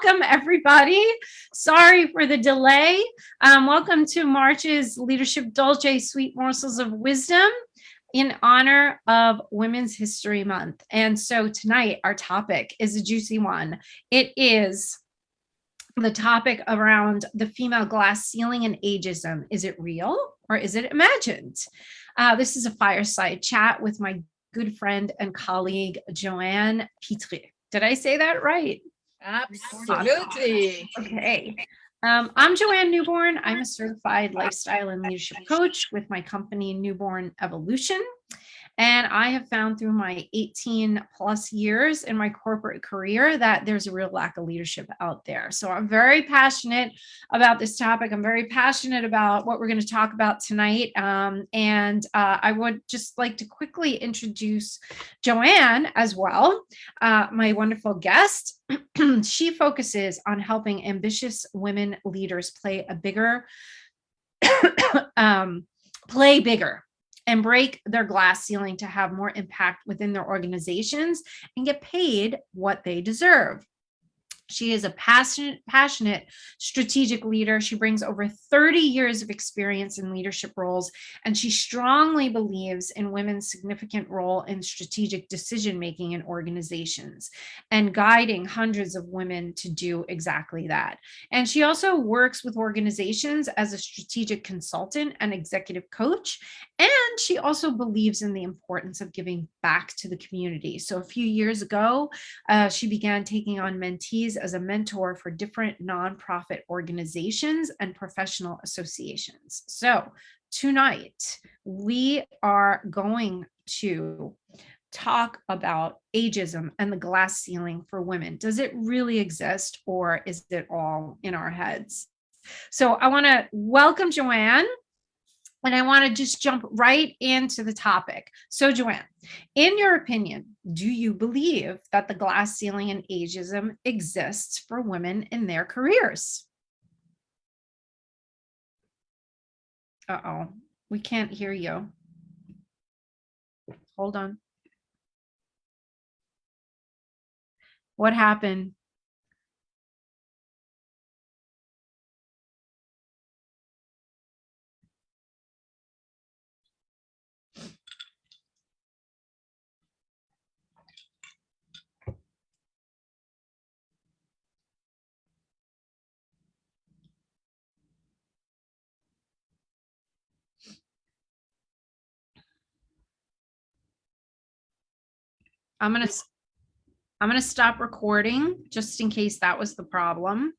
Welcome, everybody. Sorry for the delay. Welcome to March's Leadership Dolce Sweet Morsels of Wisdom in honor of Women's History Month. And so tonight, our topic is a juicy one. It is the topic around the female glass ceiling and ageism. Is it real or is it imagined? This is a fireside chat with my good friend and colleague, Joanne Bitchy. Did I say that right? Absolutely. Okay. I'm Joanne Newborn. I'm a certified lifestyle and leadership coach with my company, Newborn Evolution. And I have found through my 18 plus years in my corporate career that there's a real lack of leadership out there. So I'm very passionate about this topic. I'm very passionate about what we're going to talk about tonight. I would just like to quickly introduce Joanne as well, my wonderful guest. She focuses on helping ambitious women leaders play bigger and break their glass ceiling to have more impact within their organizations and get paid what they deserve. She is a passionate strategic leader. She brings over 30 years of experience in leadership roles, and she strongly believes in women's significant role in strategic decision-making in organizations and guiding hundreds of women to do exactly that. And she also works with organizations as a strategic consultant and executive coach. And she also believes in the importance of giving back to the community. So a few years ago, she began taking on mentees as a mentor for different nonprofit organizations and professional associations. So tonight, we are going to talk about ageism and the glass ceiling for women. Does it really exist, or is it all in our heads? So I want to welcome Joanne. And I want to just jump right into the topic. So, Joanne, in your opinion, do you believe that the glass ceiling and ageism exists for women in their careers? Uh-oh, we can't hear you. Hold on. What happened? I'm gonna stop recording just in case that was the problem.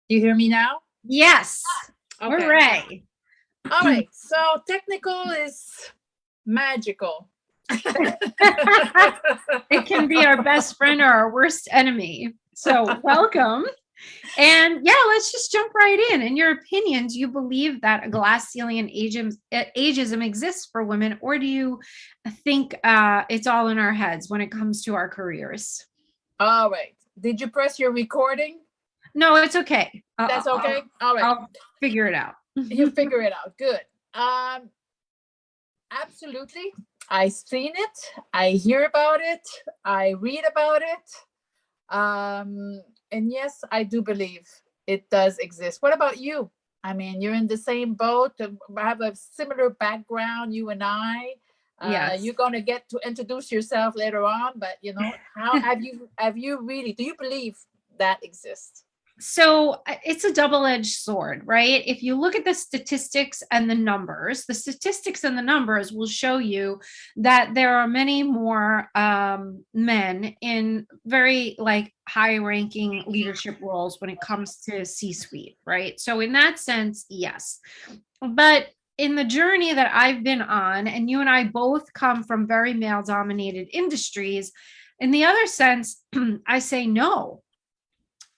You hear me now? Yes. Okay. Hooray. All right. So technical is magical. It can be our best friend or our worst enemy. So welcome. And yeah, let's just jump right in. In your opinion, do you believe that a glass ceiling and ageism exists for women, or do you think it's all in our heads when it comes to our careers? All right. Did you press your recording? No, it's okay. That's okay. All right. I'll figure it out. You figure it out. Good. Absolutely. I've seen it. I hear about it. I read about it. And yes, I do believe it does exist. What about you? I mean, you're in the same boat. Have a similar background, you and I. Yes. You're going to get to introduce yourself later on, but how have you really, do you believe that exists? So it's a double-edged sword, right? If you look at the statistics and the numbers will show you that there are many more men in very high-ranking leadership roles when it comes to C-suite, right? So in that sense, yes. But in the journey that I've been on, and you and I both come from very male-dominated industries, in the other sense, I say no.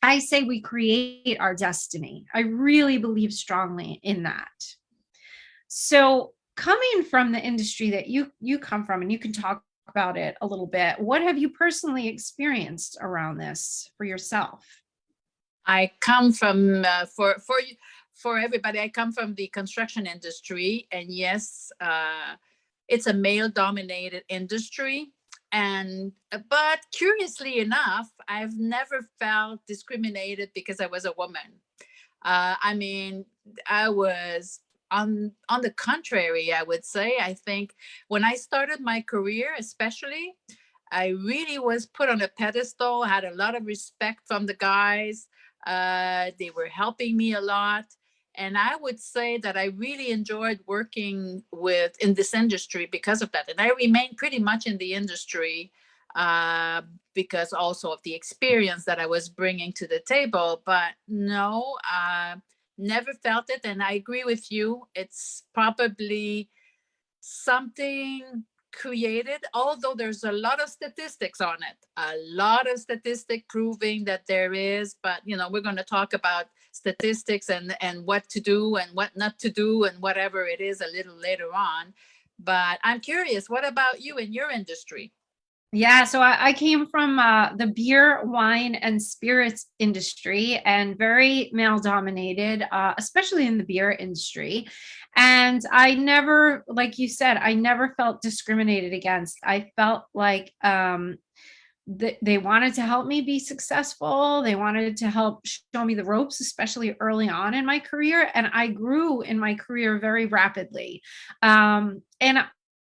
I say we create our destiny. I really believe strongly in that. So coming from the industry that you come from, and you can talk about it a little bit, what have you personally experienced around this for yourself? I come from for everybody, I come from the construction industry, and yes, it's a male dominated industry. And but curiously enough, I've never felt discriminated because I was a woman. I mean, I was on the contrary, I would say. I think when I started my career, especially, I really was put on a pedestal, had a lot of respect from the guys. They were helping me a lot. And I would say that I really enjoyed working with in this industry because of that. And I remained pretty much in the industry uh, because also of the experience that I was bringing to the table. But no, never felt it. And I agree with you. It's probably something created, although there's a lot of statistics on it, a lot of statistic proving that there is. But we're going to talk about statistics and what to do and what not to do and whatever it is a little later on. But I'm curious, what about you in your industry? Yeah, so I came from the beer, wine, and spirits industry, and very male dominated, especially in the beer industry. And I never, like you said, I never felt discriminated against. I felt like they wanted to help me be successful. They wanted to help show me the ropes, especially early on in my career. And I grew in my career very rapidly. And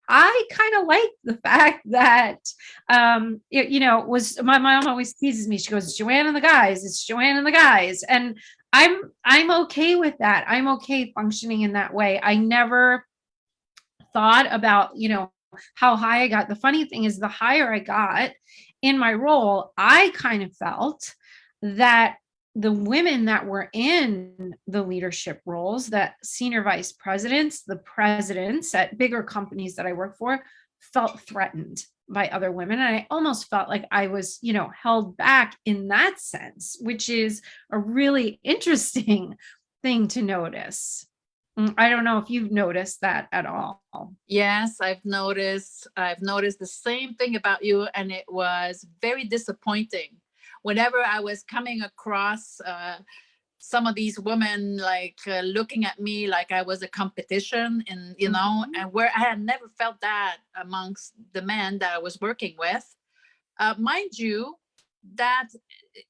I kind of like the fact that, was my mom always teases me. She goes, Joanne and the guys, it's Joanne and the guys. And I'm okay with that. I'm okay functioning in that way. I never thought about, how high I got. The funny thing is, the higher I got in my role, I kind of felt that the women that were in the leadership roles, that senior vice presidents, the presidents at bigger companies that I work for, felt threatened by other women. And I almost felt like I was, held back in that sense, which is a really interesting thing to notice. I don't know if you've noticed that at all. Yes, I've noticed the same thing about you, and it was very disappointing whenever I was coming across some of these women, like looking at me like I was a competition, and Mhm. and where I had never felt that amongst the men that I was working with. Mind you, that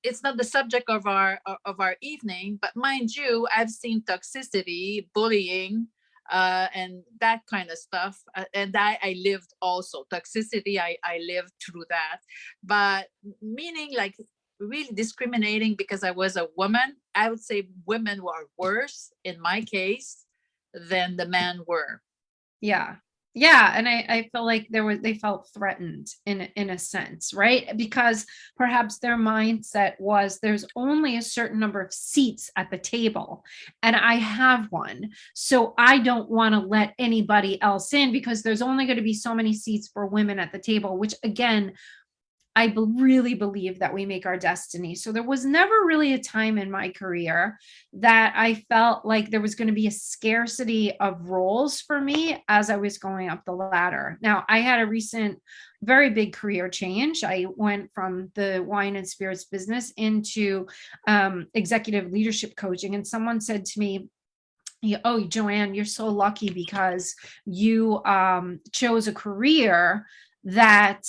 it's not the subject of our evening, but mind you, I've seen toxicity, bullying, and that kind of stuff, and that I lived also toxicity. I lived through that, but meaning like really discriminating because I was a woman. I would say women were worse in my case than the men were. Yeah. Yeah. And I feel like they felt threatened in a sense, right? Because perhaps their mindset was there's only a certain number of seats at the table, and I have one. So I don't want to let anybody else in because there's only going to be so many seats for women at the table, which again, really believe that we make our destiny. So there was never really a time in my career that I felt like there was going to be a scarcity of roles for me as I was going up the ladder. Now, I had a recent very big career change. I went from the wine and spirits business into executive leadership coaching. And someone said to me, oh, Joanne, you're so lucky because you chose a career that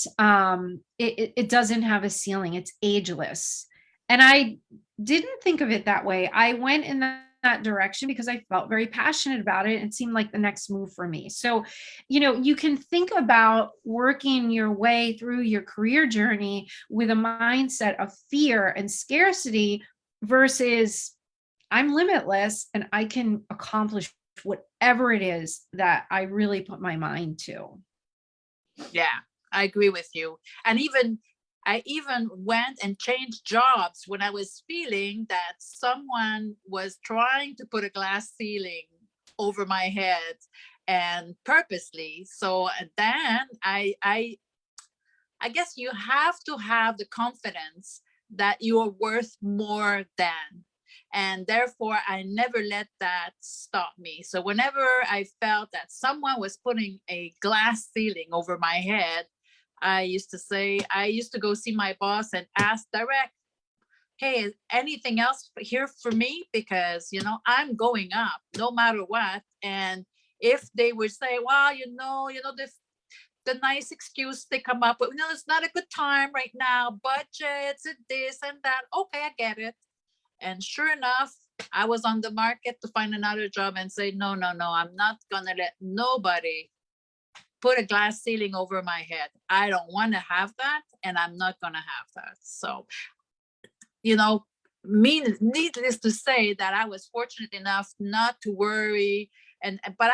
it doesn't have a ceiling. It's ageless. And I didn't think of it that way. I went in that direction because I felt very passionate about it. It seemed like the next move for me. So, you can think about working your way through your career journey with a mindset of fear and scarcity versus I'm limitless and I can accomplish whatever it is that I really put my mind to. Yeah, I agree with you. And I even went and changed jobs when I was feeling that someone was trying to put a glass ceiling over my head and purposely. So then I guess you have to have the confidence that you are worth more than. And therefore, I never let that stop me. So, whenever I felt that someone was putting a glass ceiling over my head, I used to go see my boss and ask direct, hey, is anything else here for me? Because, I'm going up no matter what. And if they would say, well, the nice excuse they come up with, no, it's not a good time right now, budgets and this and that. Okay, I get it. And sure enough, I was on the market to find another job and say, no, no, no, I'm not going to let nobody put a glass ceiling over my head. I don't want to have that, and I'm not going to have that. So, needless to say that I was fortunate enough not to worry. But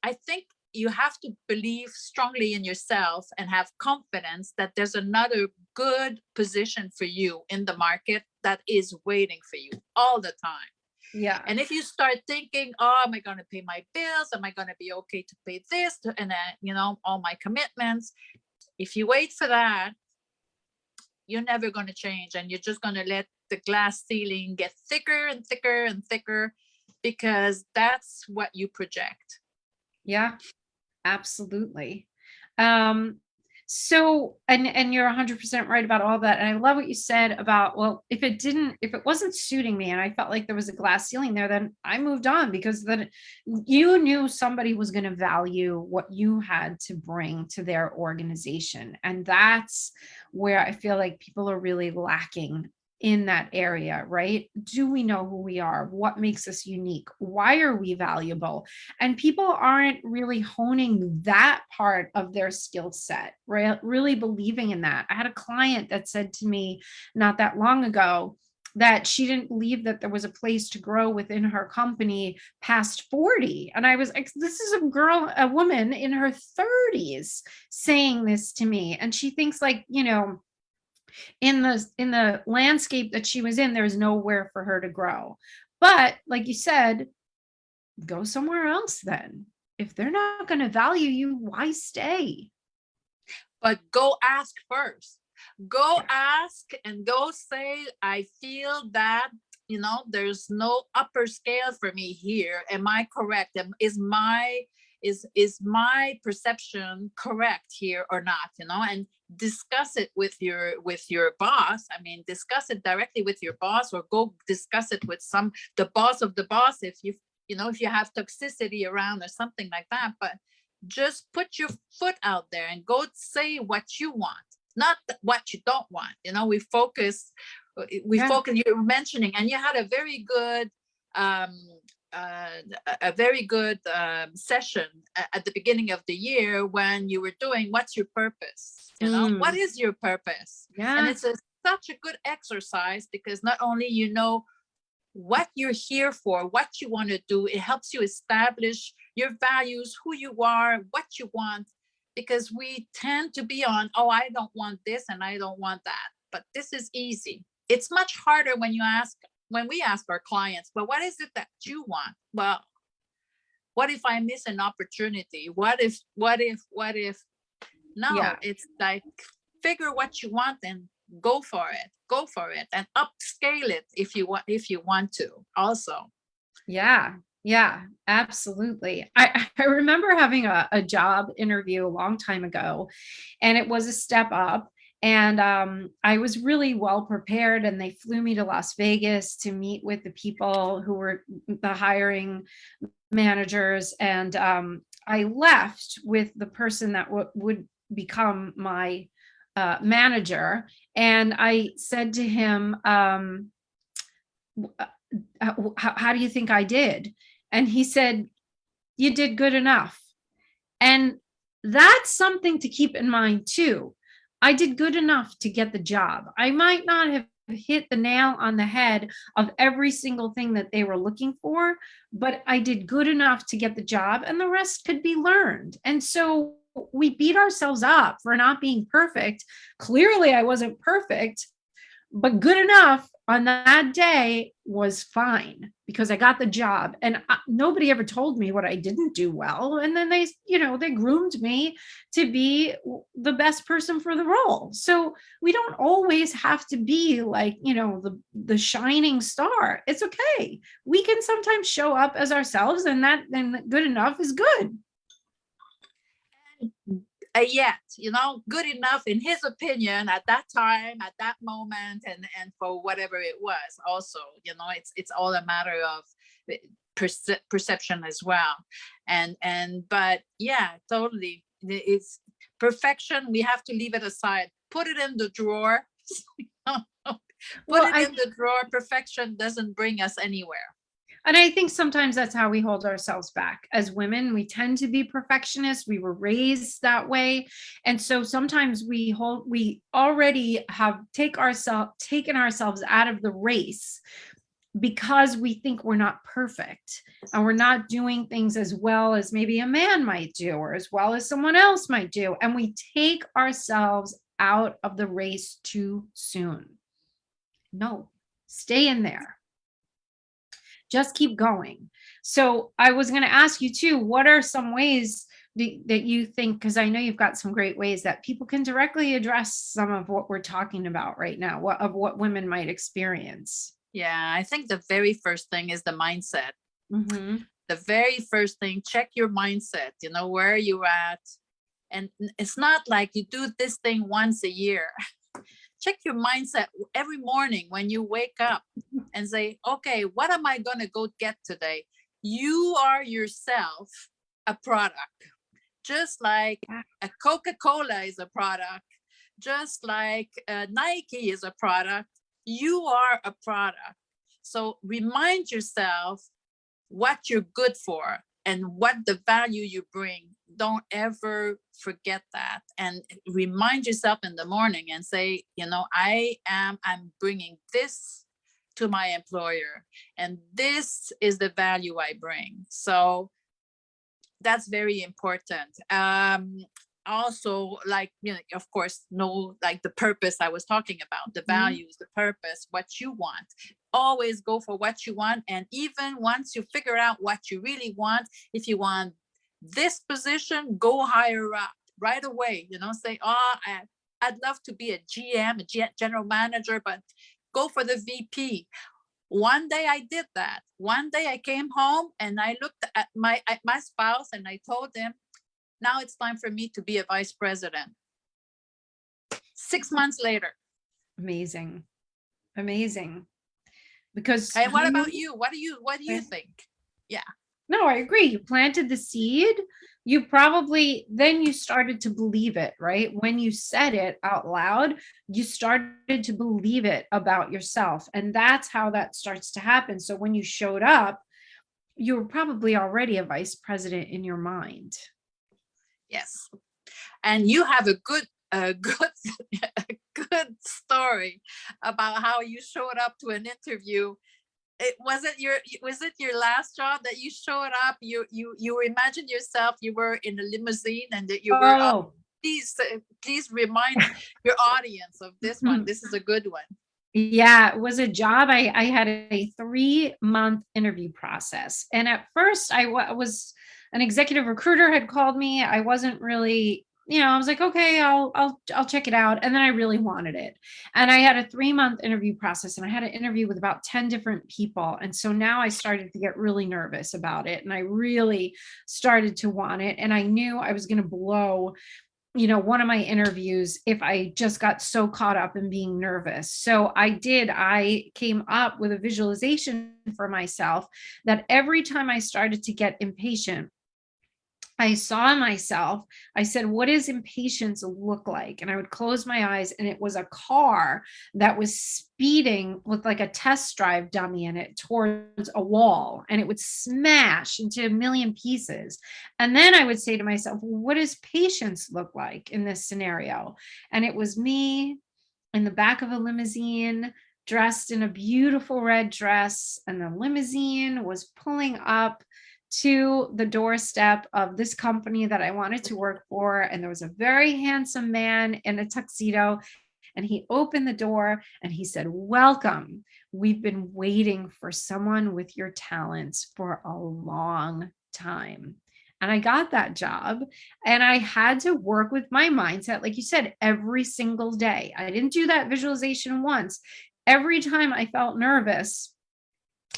I think you have to believe strongly in yourself and have confidence that there's another good position for you in the market that is waiting for you all the time. Yeah. And if you start thinking, oh, am I going to pay my bills? Am I going to be okay to pay this? And all my commitments. If you wait for that, you're never going to change. And you're just going to let the glass ceiling get thicker and thicker and thicker, because that's what you project. Yeah, absolutely. So, and you're 100% right about all that. And I love what you said about, well, if it wasn't suiting me and I felt like there was a glass ceiling there, then I moved on, because then you knew somebody was going to value what you had to bring to their organization. And that's where I feel like people are really lacking in that area, right? Do we know who we are? What makes us unique? Why are we valuable? And people aren't really honing that part of their skill set, right? Really believing in that. I had a client that said to me not that long ago that she didn't believe that there was a place to grow within her company past 40. And I was like, this is a woman in her 30s saying this to me. And she thinks, like, in the landscape that she was in, there's nowhere for her to grow. But like you said, go somewhere else then. If they're not going to value you, why stay? But go ask first. Go ask and go say, I feel that, there's no upper scale for me here. Am I correct? Is my perception correct here or not? And discuss it with your boss. I mean, discuss it directly with your boss, or go discuss it with the boss of the boss, if you have toxicity around or something like that. But just put your foot out there and go say what you want, not what you don't want. We focus. You're mentioning, and you had a very good session at the beginning of the year, when you were doing what's your purpose. What is your purpose? And it's such a good exercise, because not only what you're here for, what you want to do, it helps you establish your values, who you are, what you want. Because we tend to be on, oh, I don't want this and I don't want that. But this is easy. It's much harder when we ask our clients, well, what is it that you want? Well, what if I miss an opportunity? What if? No, it's like, figure what you want and go for it and upscale it if you want to also. Yeah, absolutely. I remember having a job interview a long time ago, and it was a step up. And I was really well prepared, and they flew me to Las Vegas to meet with the people who were the hiring managers. And I left with the person that would become my manager. And I said to him, how do you think I did? And he said, you did good enough. And that's something to keep in mind too. I did good enough to get the job. I might not have hit the nail on the head of every single thing that they were looking for, but I did good enough to get the job, and the rest could be learned. And so we beat ourselves up for not being perfect. Clearly, I wasn't perfect, but good enough on that day was fine, because I got the job. And nobody ever told me what I didn't do well. And then they groomed me to be the best person for the role. So we don't always have to be like, the shining star. It's okay. We can sometimes show up as ourselves, and good enough is good. yet, good enough in his opinion at that time, at that moment, and for whatever it was. Also, it's all a matter of perception as well. But yeah, totally, it's perfection. We have to leave it aside, put it in the drawer. Put it in the drawer. Perfection doesn't bring us anywhere. And I think sometimes that's how we hold ourselves back. As women, we tend to be perfectionists. We were raised that way. And so sometimes we already have taken ourselves out of the race because we think we're not perfect and we're not doing things as well as maybe a man might do or as well as someone else might do. And we take ourselves out of the race too soon. No, stay in there. Just keep going. So I was going to ask you too, what are some ways that you think, because I know you've got some great ways that people can directly address some of what we're talking about right now, what women might experience? Yeah, I think the very first thing is the mindset. Mm-hmm. The very first thing, check your mindset, where are you at? And it's not like you do this thing once a year. Check your mindset every morning when you wake up and say, okay, what am I going to go get today? You are yourself a product, just like a Coca-Cola is a product, just like Nike is a product. You are a product. So remind yourself what you're good for and what the value you bring. Don't ever forget that, and remind yourself in the morning and say, I'm bringing this to my employer, and this is the value I bring. So that's very important. Also, like, of course, know like the purpose I was talking about, the values, the purpose, what you want. Always go for what you want. And even once you figure out what you really want, if you want this position, go higher up right away. Say, I'd love to be a GM, a general manager, but go for the VP. One day I did that. One day I came home and I looked at my spouse and I told him, now it's time for me to be a vice president. 6 months later. Amazing. Because hey, what about you? What do you think? Yeah. No, I agree. You planted the seed. Then you started to believe it, right? When you said it out loud, you started to believe it about yourself. And that's how that starts to happen. So when you showed up, you were probably already a vice president in your mind. Yes. And you have a good story about how you showed up to an interview. Was it your last job that you showed up? You imagined yourself, you were in a limousine and that you were. Please remind your audience of this one. This is a good one. Yeah, it was a job. I had a 3-month interview process, and at first I was an executive recruiter had called me. I wasn't really, I was like, okay, I'll check it out. And then I really wanted it. And I had a 3-month interview process, and I had an interview with about 10 different people. And so now I started to get really nervous about it. And I really started to want it. And I knew I was going to blow one of my interviews if I just got so caught up in being nervous. So I came up with a visualization for myself that every time I started to get impatient, I saw myself, I said, what does impatience look like? And I would close my eyes, and it was a car that was speeding with like a test drive dummy in it towards a wall, and it would smash into a million pieces. And then I would say to myself, what does patience look like in this scenario? And it was me in the back of a limousine, dressed in a beautiful red dress, and the limousine was pulling up to the doorstep of this company that I wanted to work for. And there was a very handsome man in a tuxedo, and he opened the door and he said, welcome. We've been waiting for someone with your talents for a long time. And I got that job, and I had to work with my mindset, like you said, every single day. I didn't do that visualization once. Every time I felt nervous,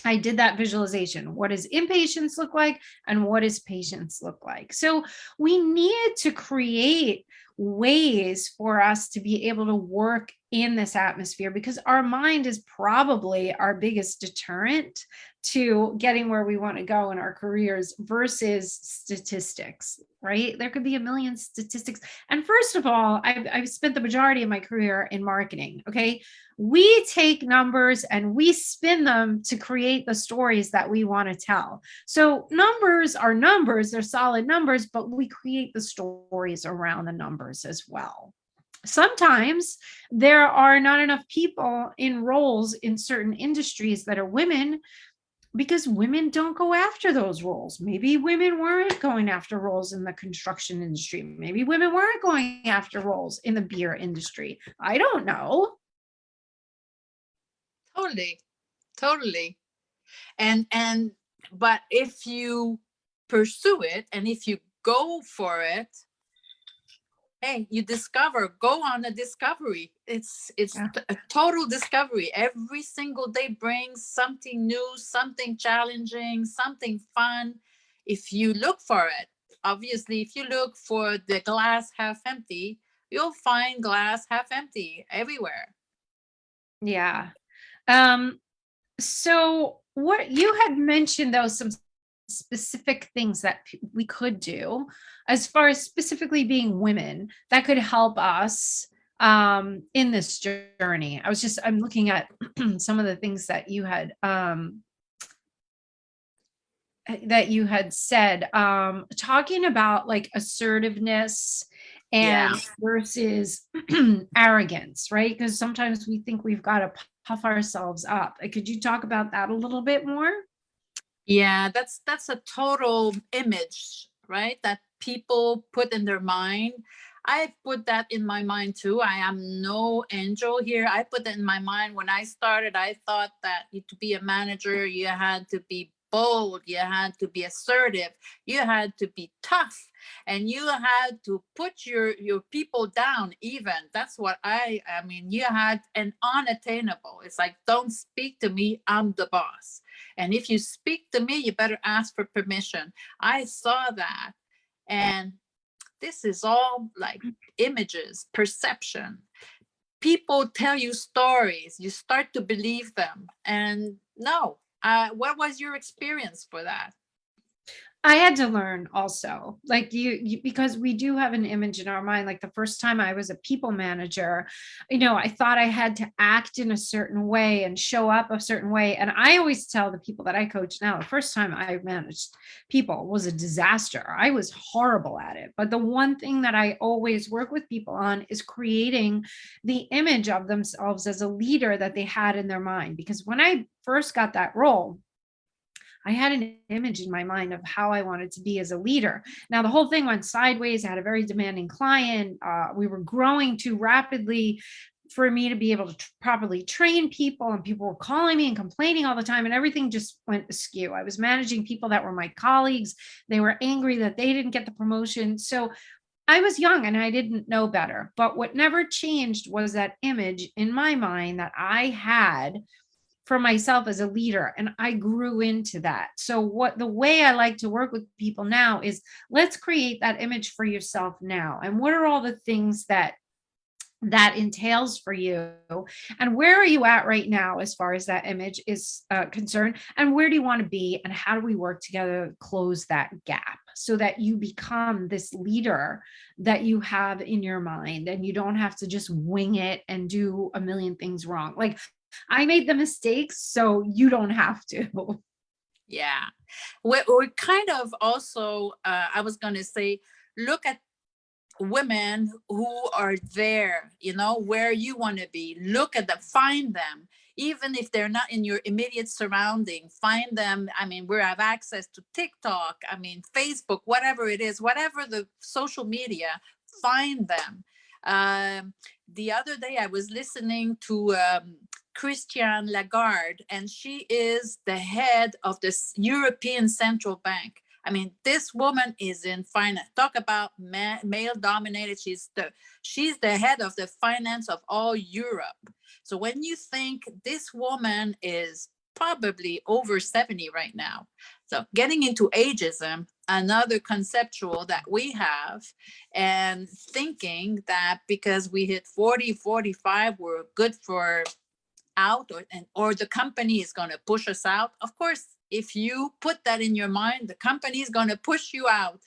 I did that visualization. What does impatience look like? And what does patience look like? So we need to create ways for us to be able to work in this atmosphere, because our mind is probably our biggest deterrent to getting where we want to go in our careers versus statistics, right? There could be a million statistics. And first of all, I've spent the majority of my career in marketing. Okay. We take numbers and we spin them to create the stories that we want to tell. So numbers are numbers, they're solid numbers, but we create the stories around the numbers as well. Sometimes there are not enough people in roles in certain industries that are women, because women don't go after those roles. Maybe women weren't going after roles in the construction industry. Maybe women weren't going after roles in the beer industry. I don't know. Totally, totally. And but if you pursue it and if you go for it, hey, you discover, go on a discovery. It's Yeah. a total discovery. Every single day brings something new, something challenging, something fun. If you look for it, obviously, if you look for the glass half empty, you'll find glass half empty everywhere. Yeah. Um, so what you had mentioned, though, some specific things that we could do as far as specifically being women that could help us in this journey. I'm looking at some of the things that you had said, talking about like assertiveness Yeah. and versus arrogance, right? Because sometimes we think we've got to puff ourselves up. Could you talk about that a little bit more? Yeah, that's a total image, right? That people put in their mind. I put that in my mind too. I am no angel here. I put it in my mind when I started. I thought that to be a manager, you had to be bold, you had to be assertive, you had to be tough, and you had to put your people down. Even that's what I mean. You had an unattainable. It's like, don't speak to me. I'm the boss. And if you speak to me, you better ask for permission. I saw that. And this is all like images, perception. People tell you stories, you start to believe them. And no, what was your experience for that? I had to learn also, like because we do have an image in our mind. Like the first time I was a people manager, I thought I had to act in a certain way and show up a certain way. And I always tell the people that I coach now, the first time I managed people was a disaster. I was horrible at it. But the one thing that I always work with people on is creating the image of themselves as a leader that they had in their mind. Because when I first got that role, I had an image in my mind of how I wanted to be as a leader. Now, the whole thing went sideways. I had a very demanding client. We were growing too rapidly for me to be able to properly train people, and people were calling me and complaining all the time, and everything just went askew. I was managing people that were my colleagues. They were angry that they didn't get the promotion. So I was young and I didn't know better. But what never changed was that image in my mind that I had for myself as a leader, and I grew into that. So what the way I like to work with people now is, let's create that image for yourself now, and what are all the things that entails for you, and where are you at right now as far as that image is concerned, and where do you want to be, and how do we work together to close that gap so that you become this leader that you have in your mind, and you don't have to just wing it and do a million things wrong. Like, I made the mistakes, so you don't have to. Yeah. We're kind of also, I was going to say, look at women who are there, where you want to be. Look at them, find them. Even if they're not in your immediate surrounding, find them. I mean, we have access to TikTok, Facebook, whatever it is, whatever the social media, find them. The other day, I was listening to Christiane Lagarde, and she is the head of the European Central Bank. I mean, this woman is in finance. Talk about male dominated. She's the head of the finance of all Europe. So when you think this woman is probably over 70 right now. So getting into ageism, another conceptual that we have, and thinking that because we hit 40, 45, we're good for out, or the company is going to push us out. Of course, if you put that in your mind, the company is going to push you out.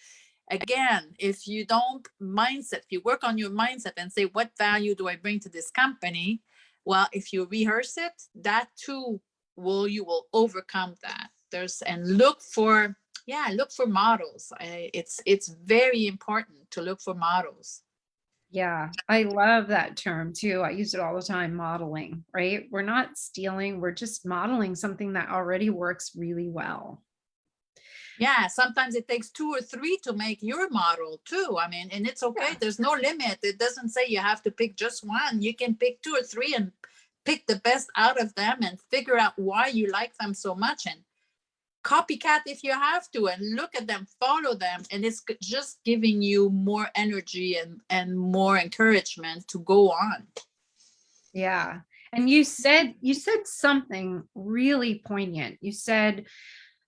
Again, if you don't mindset, if you work on your mindset and say, what value do I bring to this company? Well, if you rehearse it, that too you will overcome that. And look for, yeah, look for models. It's very important to look for models. Yeah, I love that term too. I use it all the time, modeling, right? We're not stealing, we're just modeling something that already works really well. Yeah, sometimes it takes 2 or 3 to make your model too. I mean, and it's okay. Yeah. There's no limit. It doesn't say you have to pick just one. You can pick 2 or 3 and pick the best out of them and figure out why you like them so much, and copycat if you have to, and look at them, follow them, and it's just giving you more energy and more encouragement to go on. Yeah. And you said something really poignant. You said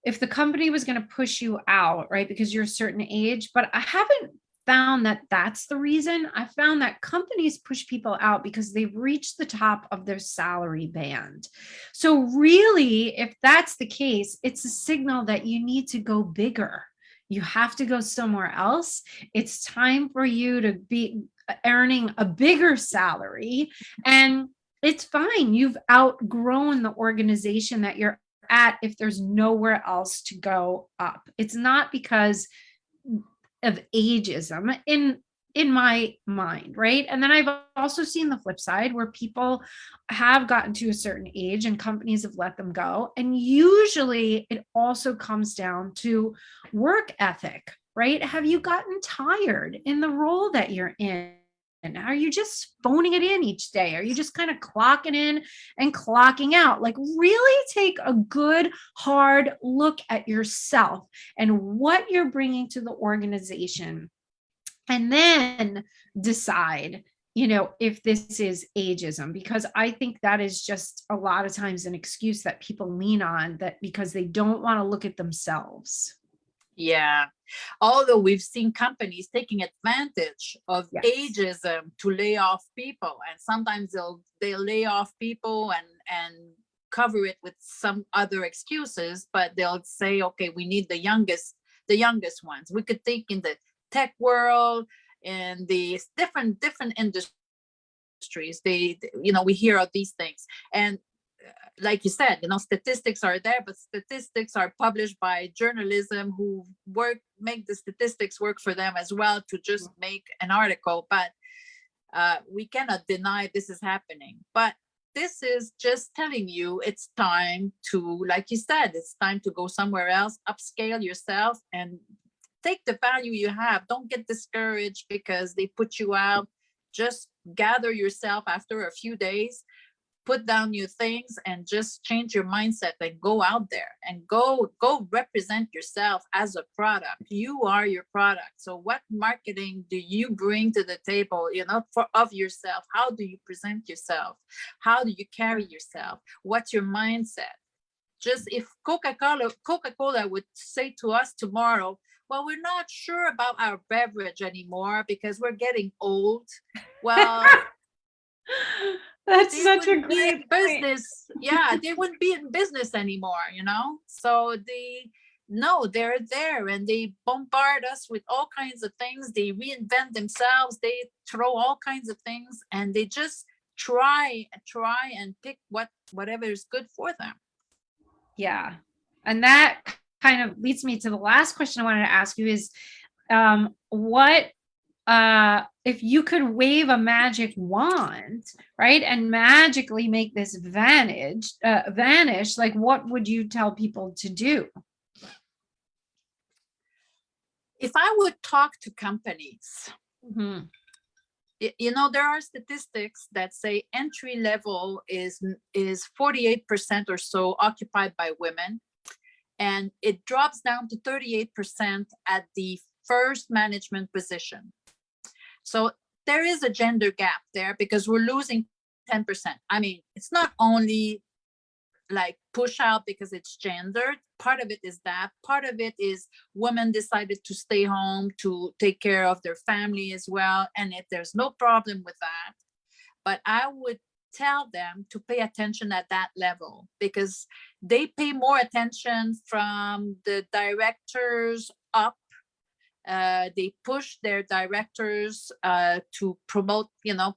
if the company was going to push you out, right, because you're a certain age, but I haven't found that that's the reason. I found that companies push people out because they've reached the top of their salary band. So really, if that's the case, it's a signal that you need to go bigger. You have to go somewhere else. It's time for you to be earning a bigger salary, and it's fine. You've outgrown the organization that you're at if there's nowhere else to go up. It's not because of ageism in my mind, right? And then I've also seen the flip side where people have gotten to a certain age and companies have let them go. And usually it also comes down to work ethic, right? Have you gotten tired in the role that you're in? And are you just phoning it in each day? Are you just kind of clocking in and clocking out? Like, really take a good, hard look at yourself and what you're bringing to the organization, and then decide, if this is ageism, because I think that is just a lot of times an excuse that people lean on, that because they don't want to look at themselves. Yeah. Although we've seen companies taking advantage of Yes. ageism to lay off people, and sometimes they'll lay off people and cover it with some other excuses, but they'll say, okay, we need the youngest ones. We could think in the tech world, in the different industries. We hear of these things, and like you said, statistics are there, but statistics are published by journalism who make the statistics work for them as well to just make an article. But we cannot deny this is happening. But this is just telling you it's time to, like you said, it's time to go somewhere else, upscale yourself, and take the value you have. Don't get discouraged because they put you out. Just gather yourself after a few days, put down your things, and just change your mindset and go out there and go represent yourself as a product. You are your product. So what marketing do you bring to the table, of yourself? How do you present yourself? How do you carry yourself? What's your mindset? Just if Coca-Cola would say to us tomorrow, well, we're not sure about our beverage anymore because we're getting old. Well, That's they such a wouldn't be in great point. business. Yeah, they wouldn't be in business anymore. So they're there and they bombard us with all kinds of things. They reinvent themselves. They throw all kinds of things, and they just try and pick whatever is good for them. Yeah. And that kind of leads me to the last question I wanted to ask you is, what if you could wave a magic wand, right, and magically make this vanish, like what would you tell people to do? If I would talk to companies, Mm-hmm. there are statistics that say entry level is 48% or so occupied by women, and it drops down to 38% at the first management position. So there is a gender gap there because we're losing 10%. I mean, it's not only like push out because it's gendered. Part of it is that. Part of it is women decided to stay home to take care of their family as well. And if there's no problem with that, but I would tell them to pay attention at that level, because they pay more attention from the directors up. They push their directors to promote,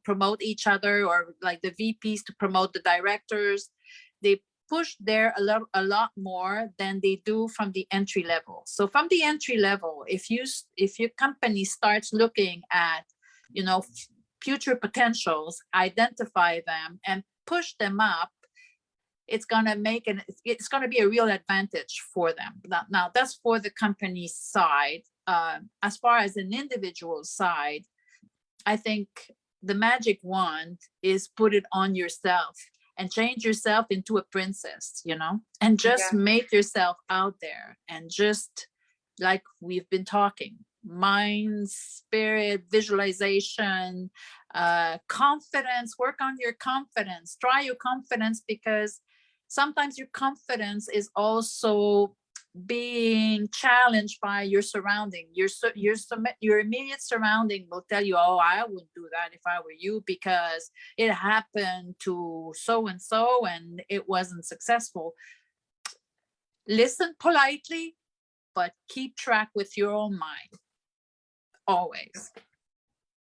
promote each other, or like the VPs to promote the directors. They push there a lot more than they do from the entry level. So from the entry level, if your company starts looking at, future potentials, identify them and push them up, it's going to be a real advantage for them. Now that's for the company side. As far as an individual side, I think the magic wand is put it on yourself and change yourself into a princess, and just make yourself out there, and just like we've been talking, mind, spirit, visualization, confidence, work on your confidence, try your confidence, because sometimes your confidence is also being challenged by your surrounding. Your immediate surrounding will tell you, oh, I wouldn't do that if I were you, because it happened to so and so and it wasn't successful. Listen politely, but keep track with your own mind always.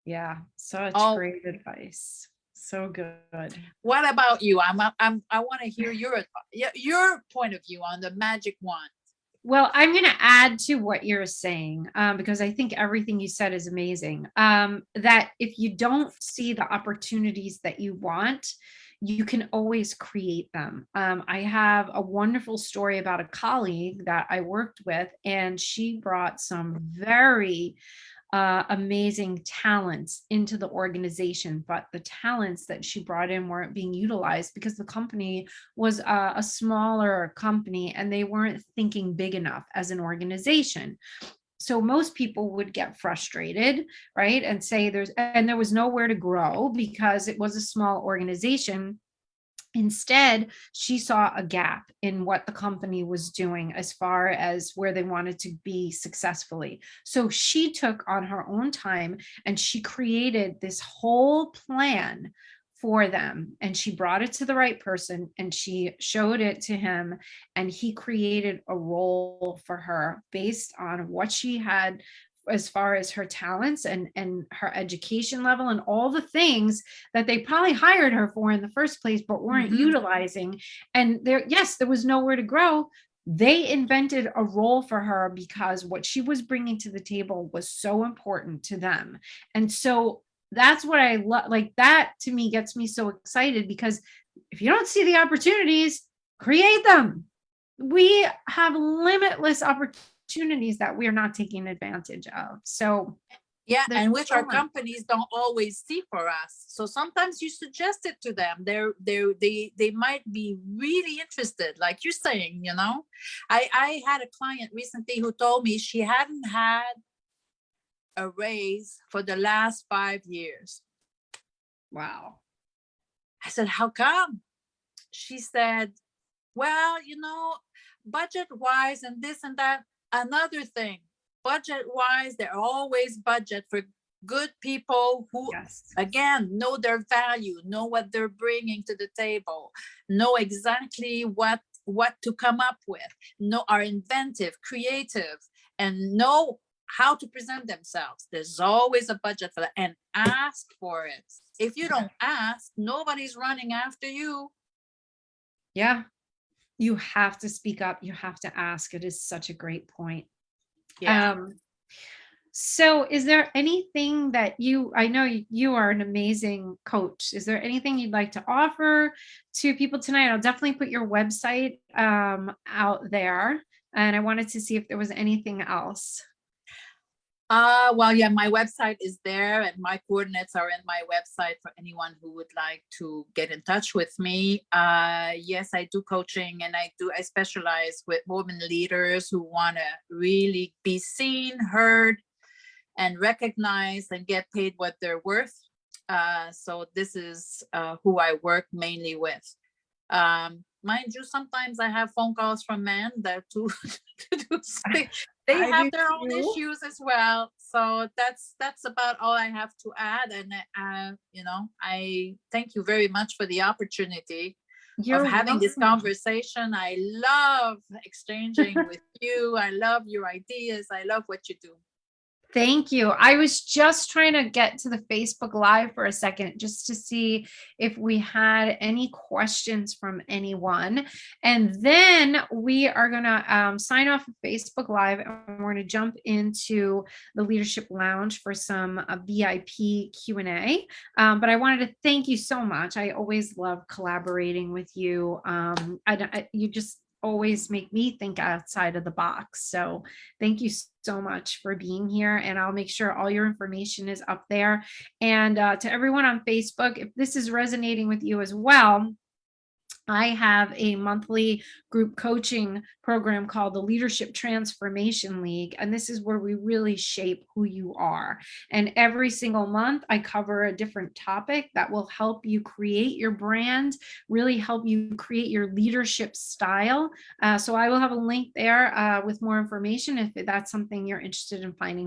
Yeah, such great advice. So good. What about you? I want to hear your point of view on the magic wand. Well, I'm going to add to what you're saying, because I think everything you said is amazing. That if you don't see the opportunities that you want, you can always create them. I have a wonderful story about a colleague that I worked with, and she brought some very amazing talents into the organization, but the talents that she brought in weren't being utilized because the company was a smaller company and they weren't thinking big enough as an organization. So most people would get frustrated, right? And say there was nowhere to grow because it was a small organization. Instead, she saw a gap in what the company was doing as far as where they wanted to be successfully. So she took on her own time and she created this whole plan for them. And she brought it to the right person and she showed it to him. And he created a role for her based on what she had as far as her talents and her education level and all the things that they probably hired her for in the first place, but weren't utilizing. And there was nowhere to grow. They invented a role for her because what she was bringing to the table was so important to them. And so that's what I love. Like, that to me gets me so excited, because if you don't see the opportunities, create them. We have limitless opportunities that we are not taking advantage of. So and which our companies don't always see for us. So sometimes you suggest it to them. They might be really interested, like you're saying. I had a client recently who told me she hadn't had a raise for the last 5 years. Wow. I said, how come? She said, well, budget wise and this and that. Another thing, budget wise, there always budget for good people who, again, know their value, know what they're bringing to the table, know exactly what to come up with, are inventive, creative, and know how to present themselves. There's always a budget for that, and ask for it. If you don't ask, nobody's running after you. Yeah. You have to speak up. You have to ask. It is such a great point. Yeah. So is there anything that I know you are an amazing coach. Is there anything you'd like to offer to people tonight? I'll definitely put your website out there. And I wanted to see if there was anything else. Well, yeah, my website is there and my coordinates are in my website for anyone who would like to get in touch with me. Yes, I do coaching, and I specialize with women leaders who want to really be seen, heard, and recognized and get paid what they're worth. So this is who I work mainly with. mind you, sometimes I have phone calls from men that to, they I have do their own too. issues as well. So that's about all I have to add. And I thank you very much for the opportunity of You're having this welcome. conversation. I love exchanging with you. I love your ideas. I love what you do. Thank you. I was just trying to get to the Facebook Live for a second just to see if we had any questions from anyone. And then we are going to sign off of Facebook Live, and we're going to jump into the Leadership Lounge for some VIP Q&A. But I wanted to thank you so much. I always love collaborating with you. You just always make me think outside of the box. So thank you so much for being here. And I'll make sure all your information is up there. And to everyone on Facebook, if this is resonating with you as well, I have a monthly group coaching program called the Leadership Transformation League. And this is where we really shape who you are. And every single month, I cover a different topic that will help you create your brand, really help you create your leadership style. So I will have a link there with more information if that's something you're interested in finding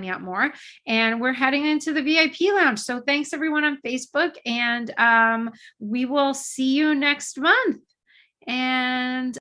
out more. And we're heading into the VIP lounge. So thanks everyone on Facebook. And we will see you next month. And